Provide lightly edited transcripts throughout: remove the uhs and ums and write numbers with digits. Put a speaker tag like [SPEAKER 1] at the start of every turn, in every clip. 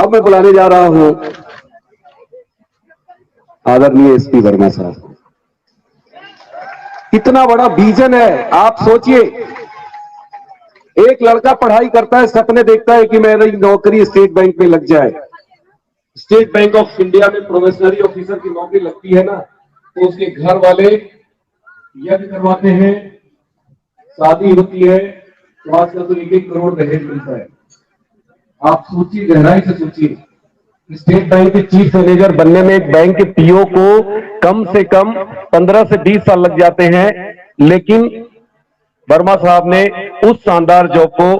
[SPEAKER 1] अब मैं बुलाने जा रहा हूं आदरणीय एसपी वर्मा साहब। कितना बड़ा विजन है, आप सोचिए। एक लड़का पढ़ाई करता है, सपने देखता है कि मेरी नौकरी स्टेट बैंक में लग जाए। स्टेट बैंक ऑफ इंडिया में प्रोबेशनरी ऑफिसर की नौकरी लगती है ना, तो उसके घर वाले यज्ञ करवाते हैं, शादी होती है, तो आजकल तो 1-1 करोड़ दहेज मिलता है। आप सोचिए, गहराई से सोचिए। स्टेट बैंक के चीफ मैनेजर बनने में एक बैंक के पीओ को कम से कम 15 से 20 साल लग जाते हैं, लेकिन वर्मा साहब ने उस शानदार जॉब को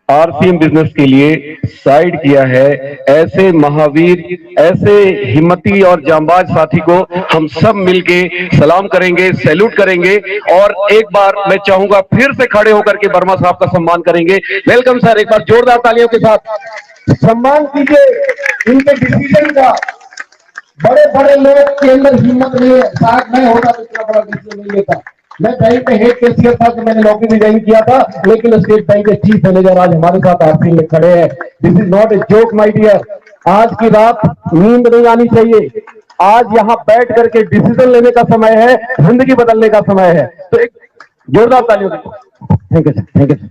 [SPEAKER 1] आरसीएम बिजनेस के लिए साइड किया है। ऐसे महावीर, ऐसे हिम्मती और जांबाज साथी को हम सब मिलके सलाम करेंगे, सैल्यूट करेंगे। और एक बार मैं चाहूंगा फिर से खड़े होकर के वर्मा साहब का सम्मान करेंगे। वेलकम सर, एक बार जोरदार तालियों के साथ सम्मान कीजिए इनके डिसीजन का। बड़े बड़े लोग के अंदर हिम्मत नहीं है, शायद मैं होता तो इतना बड़ा डिसीजन नहीं लेता। मैं बैंक में हेड कैशियर था तो मैंने नौकरी ज्वाइन किया था, लेकिन स्टेट बैंक के चीफ मैनेजर आज हमारे साथ आरसी में खड़े हैं। This is not a joke my dear. आज की रात नींद नहीं आनी चाहिए। आज यहाँ बैठ करके डिसीजन लेने का समय है, जिंदगी बदलने का समय है। तो एक जोरदार तालियों। Thank you sir, thank you sir.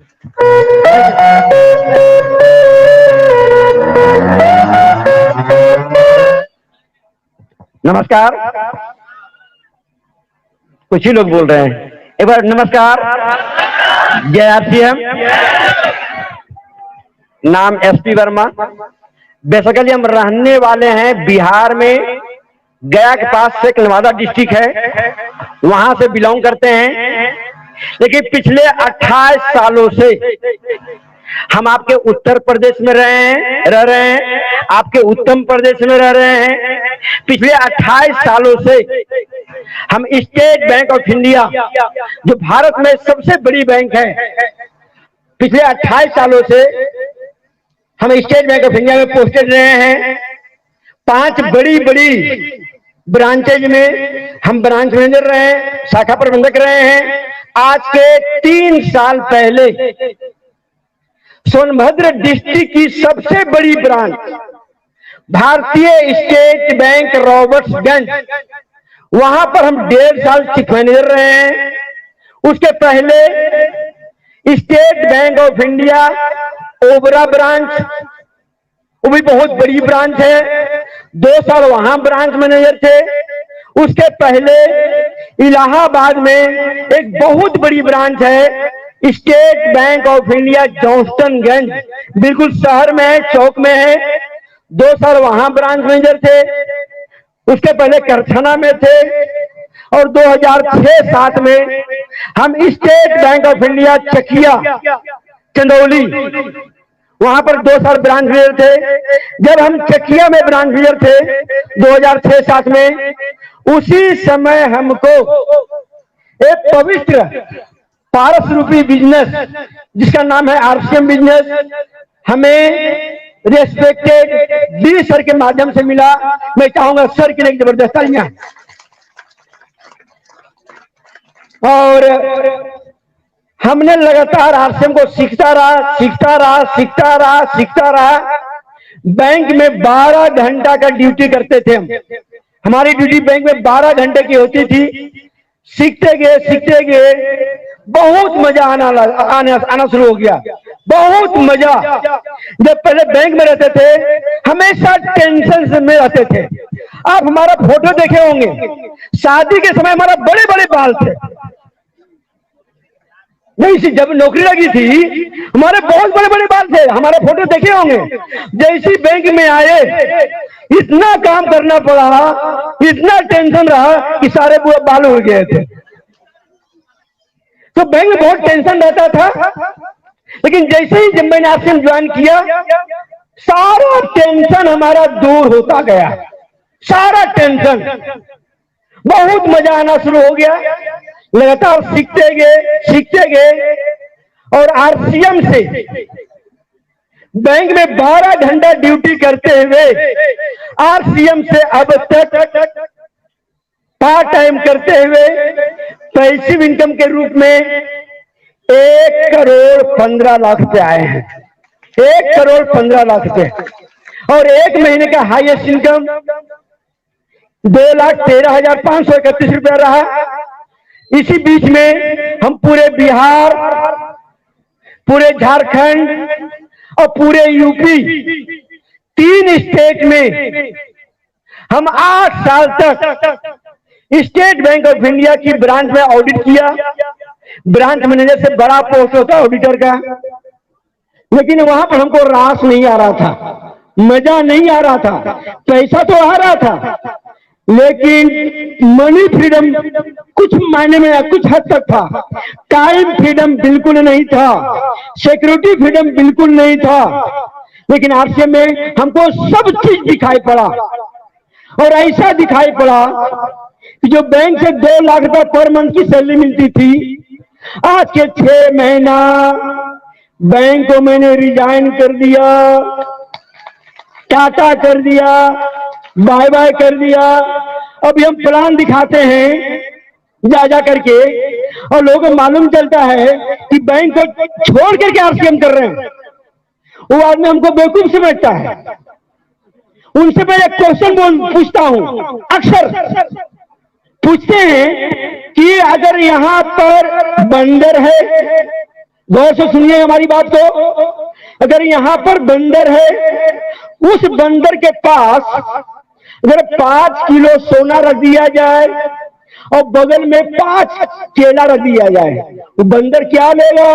[SPEAKER 2] नमस्कार। कुछ ही लोग बोल रहे हैं, एक बार नमस्कार। जय आरसीएम। नाम एसपी वर्मा। बेसिकली हम रहने वाले हैं बिहार में, गया के पास से नवादा डिस्ट्रिक्ट है, वहां से बिलोंग करते हैं। लेकिन पिछले 28 सालों से हम आपके उत्तर प्रदेश में रह रहे हैं, आपके उत्तर प्रदेश में रह रहे हैं। पिछले 28 सालों से हम स्टेट बैंक ऑफ इंडिया, जो भारत में सबसे बड़ी बैंक है, पिछले 28 सालों से हम स्टेट बैंक ऑफ इंडिया में पोस्टेड रहे हैं। 5 बड़ी बड़ी ब्रांचेज में हम ब्रांच मैनेजर रहे हैं, शाखा प्रबंधक रहे हैं। आज के 3 साल पहले सोनभद्र डिस्ट्रिक्ट की सबसे बड़ी ब्रांच भारतीय स्टेट बैंक रॉबर्ट्सगंज, वहां पर हम 1.5 साल चीफ मैनेजर रहे हैं। उसके पहले state Bank of India Obra branch, वो भी बहुत बड़ी ब्रांच है, 2 साल वहां ब्रांच मैनेजर थे। उसके पहले इलाहाबाद में एक बहुत बड़ी ब्रांच है, स्टेट बैंक ऑफ इंडिया जॉन्सटनगंज, बिल्कुल शहर में है, चौक में है, 2 साल वहां ब्रांच मैनेजर थे। उसके पहले करछना में थे, और 2006-07 में हम State Bank of India Chakia Chandauli, वहां पर 2 साल ब्रांच मैनेजर थे। जब हम चकिया में ब्रांच मैनेजर थे 2006-07 में, उसी समय हमको एक पवित्र पारस रूपी बिजनेस जिसका नाम है आरसीएम बिजनेस, हमें रेस्पेक्टेड डी सर के माध्यम से मिला। मैं चाहूंगा सर के लिए जबरदस्त तालियां। और हमने लगातार आरसीएम को सीखता रहा। बैंक में 12 घंटा का ड्यूटी करते थे हम। हमारी ड्यूटी बैंक में 12 घंटे की होती थी। सीखते गए बहुत मजा आना शुरू हो गया, बहुत मजा। जब पहले बैंक में रहते थे हमेशा टेंशन में रहते थे। आप हमारा फोटो देखे होंगे, शादी के समय हमारा बड़े बड़े बाल थे। नहीं, जब नौकरी लगी थी हमारे बहुत बड़े बड़े बाल थे, हमारे फोटो देखे होंगे। जैसी बैंक में आए इतना काम करना पड़ा, इतना टेंशन रहा कि सारे पूरा बाल उड़ गए थे। तो बैंक में बहुत टेंशन रहता था, लेकिन जैसे ही जब मैंने आरसीएम ज्वाइन किया, सारा टेंशन हमारा दूर होता गया, सारा टेंशन। बहुत मजा आना शुरू हो गया, लगातार सीखते गए। और आरसीएम से बैंक में 12 घंटा ड्यूटी करते हुए आरसीएम से अब तक पार्ट टाइम करते हुए पैसिव इनकम के रूप में 1 करोड़ 15 लाख रुपए आए हैं। 1 करोड़ 15 लाख रुपए। और एक महीने का हाईएस्ट इनकम 2,13,531 रहा। इसी बीच में हम पूरे बिहार, पूरे झारखंड और पूरे यूपी 3 स्टेट में हम 8 साल तक स्टेट बैंक ऑफ इंडिया की ब्रांच में ऑडिट किया। ब्रांच मैनेजर से बड़ा पोस्ट होता है ऑडिटर का, लेकिन वहां पर हमको रास नहीं आ रहा था, मजा नहीं आ रहा था। पैसा तो आ रहा था, लेकिन मनी फ्रीडम कुछ मायने में कुछ हद तक था, टाइम फ्रीडम बिल्कुल नहीं था, सिक्योरिटी फ्रीडम बिल्कुल नहीं था। लेकिन आरसीएम में हमको सब चीज दिखाई पड़ा, और ऐसा दिखाई पड़ा कि जो बैंक से 2 लाख रुपए पर मंथ की सैलरी मिलती थी, आज के 6 महीना बैंक को मैंने रिजाइन कर दिया, टाटा कर दिया, बाय बाय कर दिया। अभी हम प्लान दिखाते हैं जा करके, और लोगों को मालूम चलता है कि बैंक को छोड़ करके आरसीएम कर रहे हैं। वो आदमी हमको बेवकूफ समझता है। उनसे मैं एक क्वेश्चन पूछता हूं, अक्सर पूछते हैं कि अगर यहां पर बंदर है, गौर से सुनिए हमारी बात को, अगर यहां पर बंदर है, उस बंदर के पास अगर 5 किलो सोना रख दिया जाए और बगल में 5 केला रख दिया जाए, तो बंदर क्या लेगा?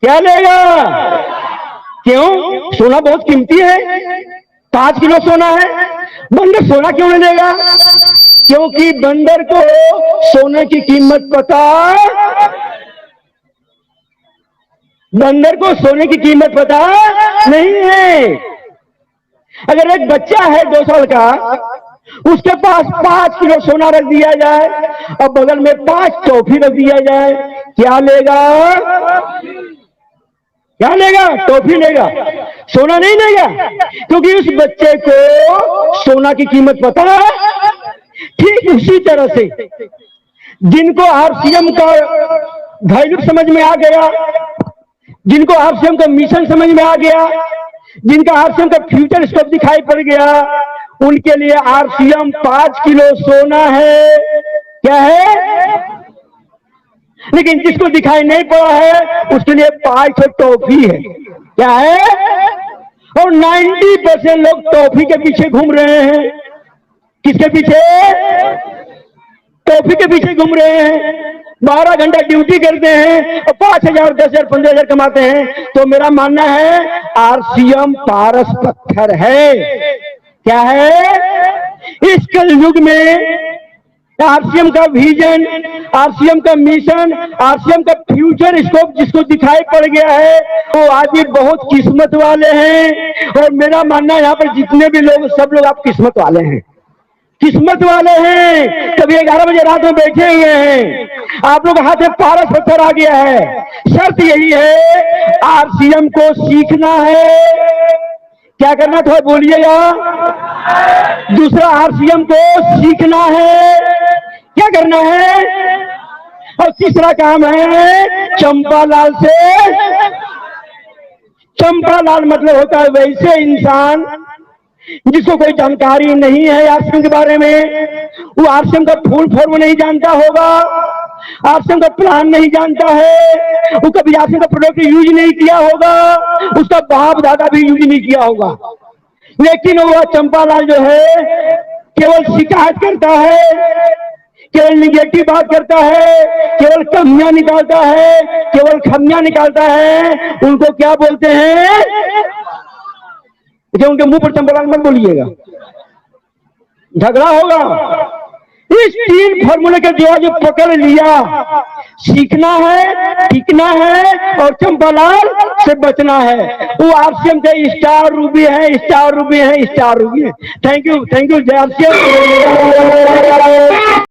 [SPEAKER 2] क्या लेगा? क्यों? सोना बहुत कीमती है, 5 किलो सोना है, बंदर सोना क्यों नहीं लेगा? क्योंकि बंदर को सोने की कीमत पता, बंदर को सोने की कीमत पता नहीं है। अगर एक बच्चा है 2 साल का, उसके पास 5 किलो सोना रख दिया जाए और बगल में 5 टॉफी रख दिया जाए, क्या लेगा? क्या लेगा? टॉफी लेगा, सोना नहीं लेगा, क्योंकि उस बच्चे को सोना की कीमत पता है। ठीक उसी तरह से जिनको आरसीएम का वैल्यू समझ में आ गया, जिनको आरसीएम का मिशन समझ में आ गया, जिनका आरसीएम का फ्यूचर स्कोप दिखाई पड़ गया, उनके लिए आरसीएम 5 किलो सोना है। क्या है? लेकिन जिसको दिखाई नहीं पड़ा है, उसके लिए 5 टॉफी है। क्या है? और 90% लोग टॉफी के पीछे घूम रहे हैं। किसके पीछे? टॉफी के पीछे घूम रहे हैं। 12 घंटा ड्यूटी करते हैं और 5,000, 10,000, 15,000 कमाते हैं। तो मेरा मानना है आरसीएम पारस पत्थर है। क्या है? इस कलयुग में आरसीएम का विजन, आरसीएम का मिशन, आरसीएम का फ्यूचर स्कोप जिसको दिखाई पड़ गया है, वो आदमी बहुत किस्मत वाले हैं। और मेरा मानना है यहाँ पर जितने भी लोग, सब लोग आप किस्मत वाले हैं, किस्मत वाले हैं। कभी 11 बजे रात में बैठे हुए हैं, आप लोग हाथ में पारस पत्थर आ गया है। शर्त यही है, आरसीएम को सीखना है। क्या करना था बोलिएगा? दूसरा, आरसीएम को सीखना है। क्या करना है? और तीसरा काम है चंपालाल से। चंपालाल मतलब होता है वैसे इंसान जिसको कोई जानकारी नहीं है आरसीएम के बारे में। वो आरसीएम का फुल फॉर्म नहीं जानता होगा, आरसीएम का प्लान नहीं जानता है, वो कभी आरसीएम का प्रोडक्ट यूज नहीं किया होगा, उसका बाप दादा भी यूज नहीं किया होगा। लेकिन वो चंपालाल जो है केवल शिकायत करता है, केवल निगेटिव बात करता है, केवल कमियां निकालता है, केवल खमियां निकालता है। उनको क्या बोलते हैं? उनके मुंह पर चंपालाल मत बोलिएगा, झगड़ा होगा। इस 3 फॉर्मूले के जो पकड़ लिया, सीखना है, टिकना है और चंपालाल से बचना है। वो आरसीएम के स्टार रूबी है, स्टार रूबी है, स्टार रूबी है। थैंक यू, जय आरसीएम।